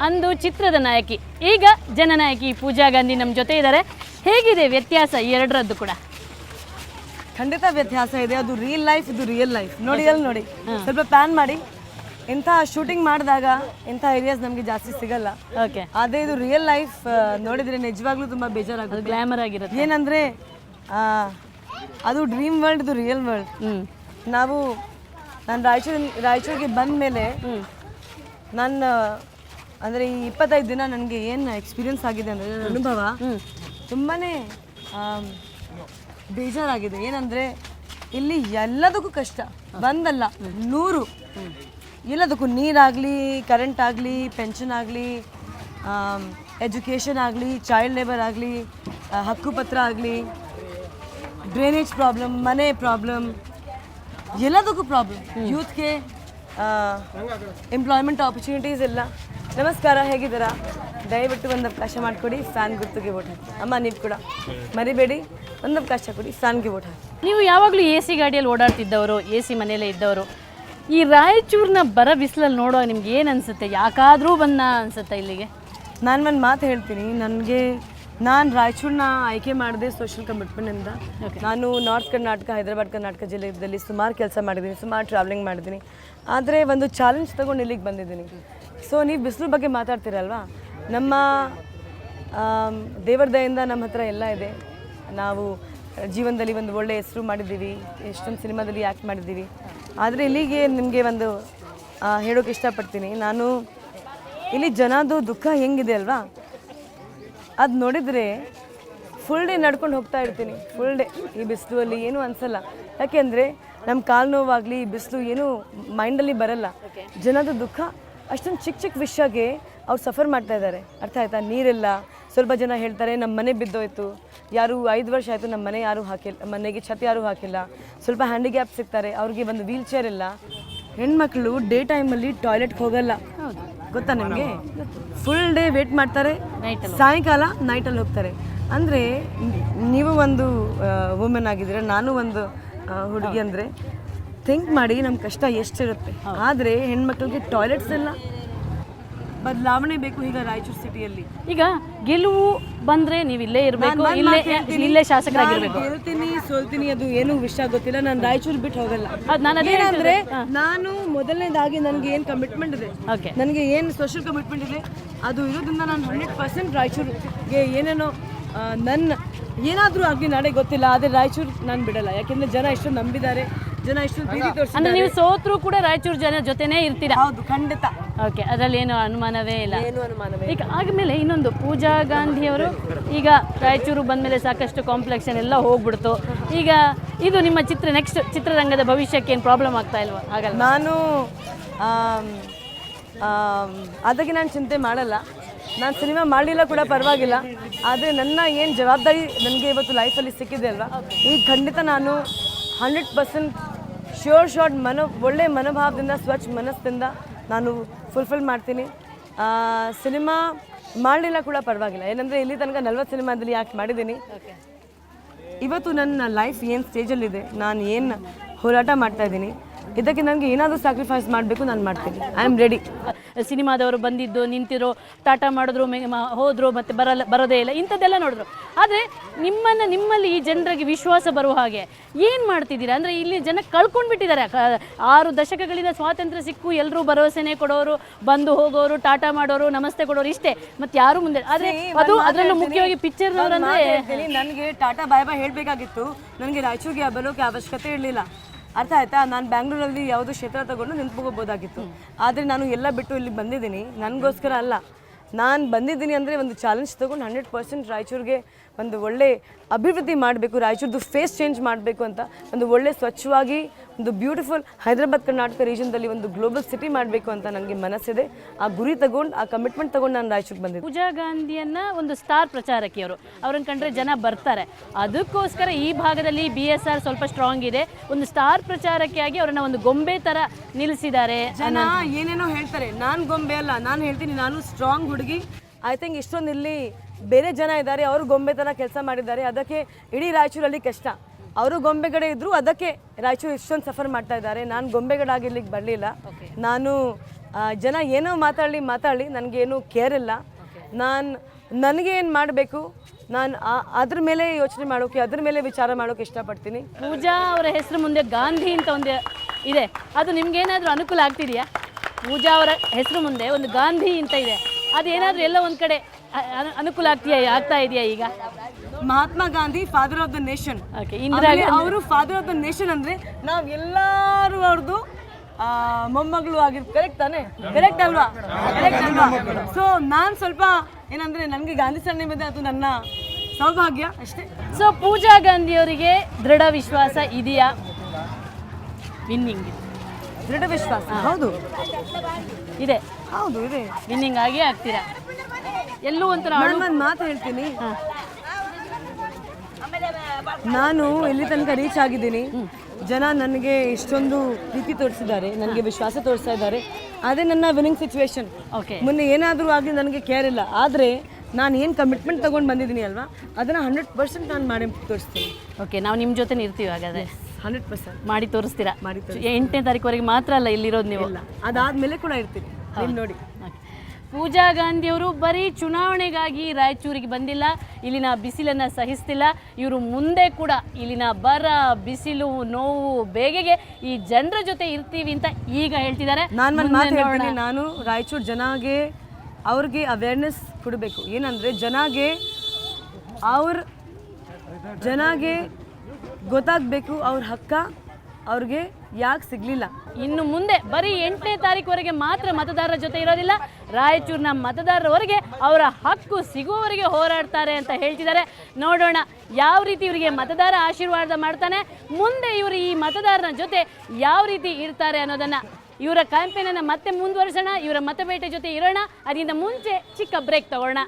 ಅಂದು ಚಿತ್ರದ ನಾಯಕಿ, ಈಗ ಜನನಾಯಕಿ ಪೂಜಾ ಗಾಂಧಿ ನಮ್ಮ ಜೊತೆ ಇದ್ದಾರೆ. ಹೇಗಿದೆ ವ್ಯತ್ಯಾಸ ಎರಡರದ್ದು ಕೂಡ? ಖಂಡಿತ ವ್ಯತ್ಯಾಸ ಇದೆ. ಅದು ರಿಯಲ್ ಲೈಫ್, ಇದು ರಿಯಲ್ ಲೈಫ್. ನೋಡಿ ಅಲ್ಲಿ ನೋಡಿ, ಸ್ವಲ್ಪ ಪ್ಲಾನ್ ಮಾಡಿ. ಇಂಥ ಶೂಟಿಂಗ್ ಮಾಡಿದಾಗ ಇಂಥ ಏರಿಯಾಸ್ ನಮಗೆ ಜಾಸ್ತಿ ಸಿಗಲ್ಲ. ಓಕೆ, ಅದೇ ಇದು ರಿಯಲ್ ಲೈಫ್ ನೋಡಿದ್ರೆ ನಿಜವಾಗ್ಲೂ ತುಂಬ ಬೇಜಾರಾಗುತ್ತೆ. ಗ್ಲಾಮರ್ ಆಗಿರುತ್ತೆ. ಏನಂದರೆ ಅದು ಡ್ರೀಮ್ ವರ್ಲ್ಡ್, ಇದು ರಿಯಲ್ ವರ್ಲ್ಡ್. ನಾನು ರಾಯಚೂರಿಗೆ ಬಂದ ಮೇಲೆ ನನ್ನ ಅಂದರೆ ಈ 25 ದಿನ ನನಗೆ ಏನು ಎಕ್ಸ್ಪೀರಿಯನ್ಸ್ ಆಗಿದೆ ಅಂದರೆ ನನ್ನ ಅನುಭವ ತುಂಬಾ ಬೇಜಾರಾಗಿದೆ. ಏನಂದರೆ ಇಲ್ಲಿ ಎಲ್ಲದಕ್ಕೂ ಕಷ್ಟ, ಬಂದಲ್ಲ 100 ಎಲ್ಲದಕ್ಕೂ. ನೀರಾಗಲಿ, ಕರೆಂಟ್ ಆಗಲಿ, ಪೆನ್ಷನ್ ಆಗಲಿ, ಎಜುಕೇಷನ್ ಆಗಲಿ, ಚೈಲ್ಡ್ ಲೇಬರ್ ಆಗಲಿ, ಹಕ್ಕುಪತ್ರ ಆಗಲಿ, ಡ್ರೈನೇಜ್ ಪ್ರಾಬ್ಲಮ್, ಮನೆ ಪ್ರಾಬ್ಲಮ್, ಎಲ್ಲದಕ್ಕೂ ಪ್ರಾಬ್ಲಮ್. ಯೂತ್ಗೆ ಎಂಪ್ಲಾಯ್ಮೆಂಟ್ ಆಪರ್ಚುನಿಟೀಸ್ ಇಲ್ಲ. ನಮಸ್ಕಾರ, ಹೇಗಿದ್ದೀರಾ? ದಯವಿಟ್ಟು ಒಂದು ಅವಕಾಶ ಮಾಡಿಕೊಡಿ, ಫ್ಯಾನ್ ಗುರ್ತಿಗೆ ವೋಟ್ ಹಾಕಿ. ಅಮ್ಮ ನೀವು ಕೂಡ ಮರಿಬೇಡಿ, ಒಂದು ಅವಕಾಶ ಕೊಡಿ, ಫ್ಯಾನ್ಗೆ ವೋಟ್ ಹಾಕಿ. ನೀವು ಯಾವಾಗಲೂ ಎ ಸಿ ಗಾಡಿಯಲ್ಲಿ ಓಡಾಡ್ತಿದ್ದವರು, ಎ ಸಿ ಮನೆಯಲ್ಲೇ ಇದ್ದವರು, ಈ ರಾಯಚೂರಿನ ಬರ ಬಿಸಿಲಲ್ಲಿ ನೋಡುವಾಗ ನಿಮ್ಗೆ ಏನು ಅನಿಸುತ್ತೆ? ಯಾಕಾದರೂ ಬಂದ ಅನಿಸುತ್ತೆ ಇಲ್ಲಿಗೆ? ನಾನು ಒಂದು ಮಾತು ಹೇಳ್ತೀನಿ. ನಾನು ರಾಯಚೂರನ್ನ ಆಯ್ಕೆ ಮಾಡಿದೆ ಸೋಷಿಯಲ್ ಕಮಿಟ್ಮೆಂಟಿಂದ. ನಾನು ನಾರ್ತ್ ಕರ್ನಾಟಕ, ಹೈದರಾಬಾದ್ ಕರ್ನಾಟಕ ಜಿಲ್ಲೆಯಲ್ಲಿ ಸುಮಾರು ಕೆಲಸ ಮಾಡಿದ್ದೀನಿ, ಸುಮಾರು ಟ್ರಾವೆಲಿಂಗ್ ಮಾಡಿದ್ದೀನಿ. ಆದರೆ ಒಂದು ಚಾಲೆಂಜ್ ತೊಗೊಂಡು ಇಲ್ಲಿಗೆ ಬಂದಿದ್ದೀನಿ. ಸೊ ನೀವು ಬಿಸಿಲು ಬಗ್ಗೆ ಮಾತಾಡ್ತೀರಲ್ವಾ, ನಮ್ಮ ದೇವರ ದಯೆಯಿಂದ ನಮ್ಮ ಹತ್ರ ಎಲ್ಲ ಇದೆ. ನಾವು ಜೀವನದಲ್ಲಿ ಒಂದು ಒಳ್ಳೆಯ ಹೆಸರು ಮಾಡಿದ್ದೀವಿ, ಎಷ್ಟೊಂದು ಸಿನಿಮಾದಲ್ಲಿ ಆ್ಯಕ್ಟ್ ಮಾಡಿದ್ದೀವಿ. ಆದರೆ ಇಲ್ಲಿಗೆ ನಿಮಗೆ ಒಂದು ಹೇಳೋಕೆ ಇಷ್ಟಪಡ್ತೀನಿ. ನಾನು ಇಲ್ಲಿ ಜನದು ದುಃಖ ಹೆಂಗಿದೆ ಅಲ್ವಾ, ಅದು ನೋಡಿದರೆ ಫುಲ್ ಡೇ ನಡ್ಕೊಂಡು ಹೋಗ್ತಾ ಇರ್ತೀನಿ. ಫುಲ್ ಡೇ ಈ ಬಿಸಿಲು ಅಲ್ಲಿ ಏನೂ ಅನಿಸಲ್ಲ. ಯಾಕೆಂದರೆ ನಮ್ಮ ಕಾಲು ನೋವಾಗಲಿ, ಬಿಸಿಲು ಏನೂ ಮೈಂಡಲ್ಲಿ ಬರಲ್ಲ. ಜನದ ದುಃಖ ಅಷ್ಟೊಂದು ಚಿಕ್ಕ ಚಿಕ್ಕ ವಿಷಯಕ್ಕೆ ಅವ್ರು ಸಫರ್ ಮಾಡ್ತಾ ಇದ್ದಾರೆ. ಅರ್ಥ ಆಯ್ತಾ? ನೀರಿಲ್ಲ. ಸ್ವಲ್ಪ ಜನ ಹೇಳ್ತಾರೆ ನಮ್ಮ ಮನೆ ಬಿದ್ದೋಯ್ತು, ಯಾರು 5 ವರ್ಷ ಆಯಿತು ನಮ್ಮ ಮನೆ ಯಾರೂ ಹಾಕಿಲ್ಲ, ಮನೆಗೆ ಛತ್ ಯಾರೂ ಹಾಕಿಲ್ಲ. ಸ್ವಲ್ಪ ಹ್ಯಾಂಡಿಕ್ಯಾಪ್ ಸಿಗ್ತಾರೆ, ಅವ್ರಿಗೆ ಒಂದು ವೀಲ್ ಚೇರ್ ಇಲ್ಲ. ಹೆಣ್ಮಕ್ಳು ಡೇ ಟೈಮಲ್ಲಿ ಟಾಯ್ಲೆಟ್ಗೆ ಹೋಗಲ್ಲ, ಗೊತ್ತಾ ನಿಮಗೆ? ಫುಲ್ ಡೇ ವೇಟ್ ಮಾಡ್ತಾರೆ, ಸಾಯಂಕಾಲ ನೈಟಲ್ಲಿ ಹೋಗ್ತಾರೆ. ಅಂದರೆ ನೀವು ಒಂದು ವುಮೆನ್ ಆಗಿದ್ದೀರ, ನಾನು ಒಂದು ಹುಡುಗಿ. ಅಂದರೆ ಥಿಂಕ್ ಮಾಡಿ ನಮ್ಮ ಕಷ್ಟ ಎಷ್ಟಿರುತ್ತೆ. ಆದರೆ ಹೆಣ್ಮಕ್ಳಿಗೆ ಟಾಯ್ಲೆಟ್ಸ್ ಎಲ್ಲ ಬದಲಾವಣೆ ಬೇಕು ಈಗ ರಾಯಚೂರು ಸಿಟಿಯಲ್ಲಿ. ಈಗ ಗೆಲುವು ಬಂದರೆ ನೀವು ಇಲ್ಲೇ ಇರಬೇಕು, ಇಲ್ಲೇ ಶಾಸಕರಾಗಿರ್ಬೇಕು. ಗೆಲ್ತೀನಿ ಸೋಲ್ತೀನಿ ಅದು ಏನೂ ವಿಷಯ ಗೊತ್ತಿಲ್ಲ. ನಾನು ರಾಯಚೂರು ಬಿಟ್ಟು ಹೋಗಲ್ಲ. ಏನಂದ್ರೆ ನಾನು ಮೊದಲನೇದಾಗಿ ನನಗೆ ಏನು ಕಮಿಟ್ಮೆಂಟ್ ಇದೆ, ನನಗೆ ಏನು ಸೋಷಿಯಲ್ ಕಮಿಟ್ಮೆಂಟ್ ಇದೆ, ಅದು ಇರೋದ್ರಿಂದ ನಾನು 100% ರಾಯಚೂರಿಗೆ ಏನೇನೋ ನನ್ನ ಏನಾದರೂ ಆಗಲಿ ನಾಳೆ ಗೊತ್ತಿಲ್ಲ, ಆದರೆ ರಾಯಚೂರು ನಾನು ಬಿಡಲ್ಲ. ಯಾಕೆಂದರೆ ಜನ ಎಷ್ಟೊಂದು ನಂಬಿದ್ದಾರೆ, ಜನ ಎಷ್ಟೊಂದು ಪ್ರೀತಿ ತೋರಿಸ್ತಾರೆ. ಅಂದರೆ ನೀವು ಸೋತ್ರೂ ಕೂಡ ರಾಯಚೂರು ಜನ ಜೊತೆನೇ ಇರ್ತೀರಾ? ಹೌದು, ಖಂಡಿತ. ಓಕೆ, ಅದರಲ್ಲಿ ಏನು ಅನುಮಾನವೇ ಇಲ್ಲ. ಏನು ಅನುಮಾನವೇ. ಈಗ ಆದಮೇಲೆ ಇನ್ನೊಂದು, ಪೂಜಾ ಗಾಂಧಿಯವರು ಈಗ ರಾಯಚೂರು ಬಂದಮೇಲೆ ಸಾಕಷ್ಟು ಕಾಂಪ್ಲೆಕ್ಷನ್ ಎಲ್ಲ ಹೋಗ್ಬಿಡ್ತು. ಈಗ ಇದು ನಿಮ್ಮ ನೆಕ್ಸ್ಟ್ ಚಿತ್ರರಂಗದ ಭವಿಷ್ಯಕ್ಕೆ ಏನು ಪ್ರಾಬ್ಲಮ್ ಆಗ್ತಾ ಇಲ್ವಾ? ಆಗಲ್ಲ. ನಾನು ಅದಕ್ಕೆ ನಾನು ಚಿಂತೆ ಮಾಡಲ್ಲ. ನಾನು ಸಿನಿಮಾ ಮಾಡಲಿಲ್ಲ ಕೂಡ ಪರವಾಗಿಲ್ಲ. ಆದರೆ ನನ್ನ ಏನು ಜವಾಬ್ದಾರಿ ನನಗೆ ಇವತ್ತು ಲೈಫಲ್ಲಿ ಸಿಕ್ಕಿದೆ ಅಲ್ವಾ, ಈಗ ಖಂಡಿತ ನಾನು 100% ಶಾರ್ಟ್ ಒಳ್ಳೆಯ ಮನೋಭಾವದಿಂದ, ಸ್ವಚ್ಛ ಮನಸ್ಸಿಂದ ನಾನು ಫುಲ್ಫಿಲ್ ಮಾಡ್ತೀನಿ. ಸಿನಿಮಾ ಮಾಡಲಿಲ್ಲ ಕೂಡ ಪರವಾಗಿಲ್ಲ. ಏನಂದರೆ ಇಲ್ಲಿ ತನಕ 40 ಸಿನಿಮಾದಲ್ಲಿ ಆ್ಯಕ್ಟ್ ಮಾಡಿದ್ದೀನಿ. ಇವತ್ತು ನನ್ನ ಲೈಫ್ ಏನು ಸ್ಟೇಜಲ್ಲಿದೆ, ನಾನು ಏನು ಹೋರಾಟ ಮಾಡ್ತಾಯಿದ್ದೀನಿ, ಇದಕ್ಕೆ ನನಗೆ ಏನಾದರೂ ಸ್ಯಾಕ್ರಿಫೈಸ್ ಮಾಡಬೇಕು, ನಾನು ಮಾಡ್ತೀನಿ. I am ready. ಸಿನಿಮಾದವರು ಬಂದಿದ್ದು, ನಿಂತಿರೋ, ಟಾಟಾ ಮಾಡಿದ್ರು, ಹೋದರು, ಮತ್ತು ಬರೋದೇ ಇಲ್ಲ, ಇಂಥದ್ದೆಲ್ಲ ನೋಡಿದ್ರು. ಆದರೆ ನಿಮ್ಮಲ್ಲಿ ಈ ಜನರಿಗೆ ವಿಶ್ವಾಸ ಬರುವ ಹಾಗೆ ಏನು ಮಾಡ್ತಿದ್ದೀರಾ? ಅಂದರೆ ಇಲ್ಲಿ ಜನ ಕಳ್ಕೊಂಡ್ಬಿಟ್ಟಿದ್ದಾರೆ. 6 ದಶಕಗಳಿಂದ ಸ್ವಾತಂತ್ರ್ಯ ಸಿಕ್ಕು ಎಲ್ಲರೂ ಭರವಸೆನೇ ಕೊಡೋರು, ಬಂದು ಹೋಗೋರು, ಟಾಟಾ ಮಾಡೋರು, ನಮಸ್ತೆ ಕೊಡೋರು, ಇಷ್ಟೇ, ಮತ್ತು ಯಾರೂ ಮುಂದೆ. ಆದರೆ ಅದರಲ್ಲೂ ಮುಖ್ಯವಾಗಿ ಪಿಕ್ಚರ್ನವರಂದರೆ ನನಗೆ ಟಾಟಾ ಬಾಯ್ ಬಾಯ್ ಹೇಳಬೇಕಾಗಿತ್ತು. ನನಗೆ ರಾಯಚೂರಿಗೆ ಬರೋಕ್ಕೆ ಅವಶ್ಯಕತೆ ಇರಲಿಲ್ಲ. ಅರ್ಥ ಆಯ್ತಾ? ನಾನು ಬ್ಯಾಂಗ್ಳೂರಲ್ಲಿ ಯಾವುದೋ ಕ್ಷೇತ್ರ ತಗೊಂಡು ನಿಂತ್ಕೋಬೋದಾಗಿತ್ತು. ಆದರೆ ನಾನು ಎಲ್ಲ ಬಿಟ್ಟು ಇಲ್ಲಿ ಬಂದಿದ್ದೀನಿ. ನನಗೋಸ್ಕರ ಅಲ್ಲ, ನಾನು ಬಂದಿದ್ದೀನಿ ಅಂದರೆ ಒಂದು ಚಾಲೆಂಜ್ ತೊಗೊಂಡು 100% ರಾಯಚೂರಿಗೆ ಒಂದು ಒಳ್ಳೆ ಅಭಿವೃದ್ಧಿ ಮಾಡಬೇಕು, ರಾಯಚೂರ್ದು ಫೇಸ್ ಚೇಂಜ್ ಮಾಡಬೇಕು ಅಂತ, ಒಂದು ಒಳ್ಳೆ ಸ್ವಚ್ಛವಾಗಿ ಒಂದು ಬ್ಯೂಟಿಫುಲ್ ಹೈದರಾಬಾದ್ ಕರ್ನಾಟಕ ರೀಜನ್ದಲ್ಲಿ ಒಂದು ಗ್ಲೋಬಲ್ ಸಿಟಿ ಮಾಡಬೇಕು ಅಂತ ನನಗೆ ಮನಸ್ಸಿದೆ. ಆ ಗುರಿ ತಗೊಂಡು, ಆ ಕಮಿಟ್ಮೆಂಟ್ ತಗೊಂಡು ನಾನು ರಾಯಚೂರಿಗೆ ಬಂದಿದ್ದೆ. ಪೂಜಾ ಗಾಂಧಿಯನ್ನ ಒಂದು ಸ್ಟಾರ್ ಪ್ರಚಾರಕಿಯವರು, ಅವ್ರನ್ನ ಕಂಡ್ರೆ ಜನ ಬರ್ತಾರೆ. ಅದಕ್ಕೋಸ್ಕರ ಈ ಭಾಗದಲ್ಲಿ BSR ಸ್ವಲ್ಪ ಸ್ಟ್ರಾಂಗ್ ಇದೆ. ಒಂದು ಸ್ಟಾರ್ ಪ್ರಚಾರಕಿಯಾಗಿ ಅವ್ರನ್ನ ಒಂದು ಗೊಂಬೆ ಥರ ನಿಲ್ಲಿಸಿದ್ದಾರೆ. ಜನ ಏನೇನೋ ಹೇಳ್ತಾರೆ, ನಾನು ಗೊಂಬೆ ಅಲ್ಲ, ನಾನು ಹೇಳ್ತೀನಿ ನಾನು ಸ್ಟ್ರಾಂಗ್ ಹುಡುಗಿ. ಐ ಥಿಂಕ್ ಇಷ್ಟೊಂದು ಇಲ್ಲಿ ಬೇರೆ ಜನ ಇದ್ದಾರೆ, ಅವರು ಗೊಂಬೆ ಥರ ಕೆಲಸ ಮಾಡಿದ್ದಾರೆ. ಅದಕ್ಕೆ ಇಡೀ ರಾಯಚೂರಲ್ಲಿ ಕಷ್ಟ. ಅವರು ಗೊಂಬೆಗಡೆ ಇದ್ದರು, ಅದಕ್ಕೆ ರಾಯಚೂರು ಇಷ್ಟೊಂದು ಸಫರ್ ಮಾಡ್ತಾ ಇದ್ದಾರೆ. ನಾನು ಗೊಂಬೆಗಡಾಗಿ ಇಲ್ಲಿಗೆ ಬರಲಿಲ್ಲ. ನಾನು ಜನ ಏನೋ ಮಾತಾಡಲಿ ನನಗೇನು ಕೇರ್ ಇಲ್ಲ. ನನಗೆ ಏನು ಮಾಡಬೇಕು ನಾನು ಅದ್ರ ಮೇಲೆ ಯೋಚನೆ ಮಾಡೋಕೆ, ಅದ್ರ ಮೇಲೆ ವಿಚಾರ ಮಾಡೋಕೆ ಇಷ್ಟಪಡ್ತೀನಿ. ಪೂಜಾ ಅವರ ಹೆಸರು ಮುಂದೆ ಗಾಂಧಿ ಅಂತ ಒಂದು ಇದೆ, ಅದು ನಿಮ್ಗೇನಾದರೂ ಅನುಕೂಲ ಆಗ್ತಿದೆಯಾ? ಪೂಜಾ ಅವರ ಹೆಸರು ಮುಂದೆ ಒಂದು ಗಾಂಧಿ ಅಂತ ಇದೆ, ಅದೇನಾದರೂ ಎಲ್ಲ ಒಂದು ಕಡೆ ಅನುಕೂಲ ಆಗ್ತಾ ಇದೆಯಾ ಈಗ? Mahatma Gandhi father of the nation. Okay, ಅವರು ಫಾದರ್ ಆಫ್ ದ ನೇಷನ್ ಅಂದರೆ ನಾವು ಎಲ್ಲರೂ ಅವ್ರದ್ದು ಮೊಮ್ಮಗಳು ಆಗಿರ್ತೀವಿ. ಕರೆಕ್ಟ್ ತಾನೆ? ಕರೆಕ್ಟ್ ಅಲ್ವಾ? ಸೊ ನಾನು ಸ್ವಲ್ಪ ಏನಂದರೆ ನನಗೆ ಗಾಂಧಿ ಸರಣಿ ಮೇಲೆ ಅದು ನನ್ನ ಸೌಭಾಗ್ಯ ಅಷ್ಟೇ. ಸೊ ಪೂಜಾ ಗಾಂಧಿಯವರಿಗೆ ದೃಢ ವಿಶ್ವಾಸ ಇದೆಯಾ ವಿನ್ನಿಂಗ್? ದೃಢ ವಿಶ್ವಾಸ ಹೌದು ಇದೆ. ಹೌದು ಇದೆ, ವಿನ್ನಿಂಗ್ ಆಗೇ ಆಗ್ತೀರಾ? ಎಲ್ಲೂ ಒಂಥರ ಒಂದು ಮಾತು ಹೇಳ್ತೀನಿ, ನಾನು ಇಲ್ಲಿ ತನಕ ರೀಚ್ ಆಗಿದ್ದೀನಿ. ಜನ ನನಗೆ ಇಷ್ಟೊಂದು ಪ್ರೀತಿ ತೋರಿಸಿದ್ದಾರೆ, ನನಗೆ ವಿಶ್ವಾಸ ತೋರಿಸ್ತಾ ಇದ್ದಾರೆ. ಅದೇ ನನ್ನ ವಿನ್ನಿಂಗ್ ಸಿಚುವೇಶನ್. ಓಕೆ, ಮೊನ್ನೆ ಏನಾದರೂ ಆಗಲಿ ನನಗೆ ಕೇರ್ ಇಲ್ಲ, ಆದರೆ ನಾನು ಏನು ಕಮಿಟ್ಮೆಂಟ್ ತೊಗೊಂಡು ಬಂದಿದ್ದೀನಿ ಅಲ್ವಾ, ಅದನ್ನು 100% ನಾನು ಮಾಡಿ ತೋರಿಸ್ತೀನಿ. ಓಕೆ, ನಾವು ನಿಮ್ಮ ಜೊತೆ ಇರ್ತೀವಿ ಹಾಗಾದರೆ. 100% ಮಾಡಿ ತೋರಿಸ್ತೀರಾ? ಮಾಡಿ 8ನೇ ತಾರೀಕುವರೆಗೆ ಮಾತ್ರ ಅಲ್ಲ ಇಲ್ಲಿರೋದು ನೀವು? ಅದಾದಮೇಲೆ ಕೂಡ ಇರ್ತೀನಿ, ನೀವು ನೋಡಿ. ಪೂಜಾ ಗಾಂಧಿಯವರು ಬರೀ ಚುನಾವಣೆಗಾಗಿ ರಾಯಚೂರಿಗೆ ಬಂದಿಲ್ಲ, ಇಲ್ಲಿನ ಬಿಸಿಲನ್ನು ಸಹಿಸ್ತಿಲ್ಲ. ಇವರು ಮುಂದೆ ಕೂಡ ಇಲ್ಲಿನ ಬರ, ಬಿಸಿಲು, ನೋವು, ಬೇಗೆಗೆ ಈ ಜನರ ಜೊತೆ ಇರ್ತೀವಿ ಅಂತ ಈಗ ಹೇಳ್ತಿದ್ದಾರೆ. ನಾನು ರಾಯಚೂರು ಜನಗೆ ಅವ್ರಿಗೆ ಅವೇರ್ನೆಸ್ ಕೊಡಬೇಕು. ಏನಂದರೆ ಜನಗೆ ಗೊತ್ತಾಗಬೇಕು ಅವ್ರ ಹಕ್ಕ ಅವ್ರಿಗೆ ಯಾಕೆ ಸಿಗಲಿಲ್ಲ. ಇನ್ನು ಮುಂದೆ ಬರೀ 8ನೇ ತಾರೀಕುವರೆಗೆ ಮಾತ್ರ ಮತದಾರರ ಜೊತೆ ಇರೋದಿಲ್ಲ, ರಾಯಚೂರಿನ ಮತದಾರರವರೆಗೆ ಅವರ ಹಕ್ಕು ಸಿಗುವವರೆಗೆ ಹೋರಾಡ್ತಾರೆ ಅಂತ ಹೇಳ್ತಿದ್ದಾರೆ. ನೋಡೋಣ ಯಾವ ರೀತಿ ಇವರಿಗೆ ಮತದಾರ ಆಶೀರ್ವಾದ ಮಾಡ್ತಾನೆ, ಮುಂದೆ ಇವರು ಈ ಮತದಾರನ ಜೊತೆ ಯಾವ ರೀತಿ ಇರ್ತಾರೆ ಅನ್ನೋದನ್ನು. ಇವರ ಕ್ಯಾಂಪೇನನ್ನು ಮತ್ತೆ ಮುಂದುವರಿಸೋಣ, ಇವರ ಮತಬೇಟೆ ಜೊತೆ ಇರೋಣ. ಅದರಿಂದ ಮುಂಚೆ ಚಿಕ್ಕ ಬ್ರೇಕ್ ತಗೊಳ್ಳೋಣ.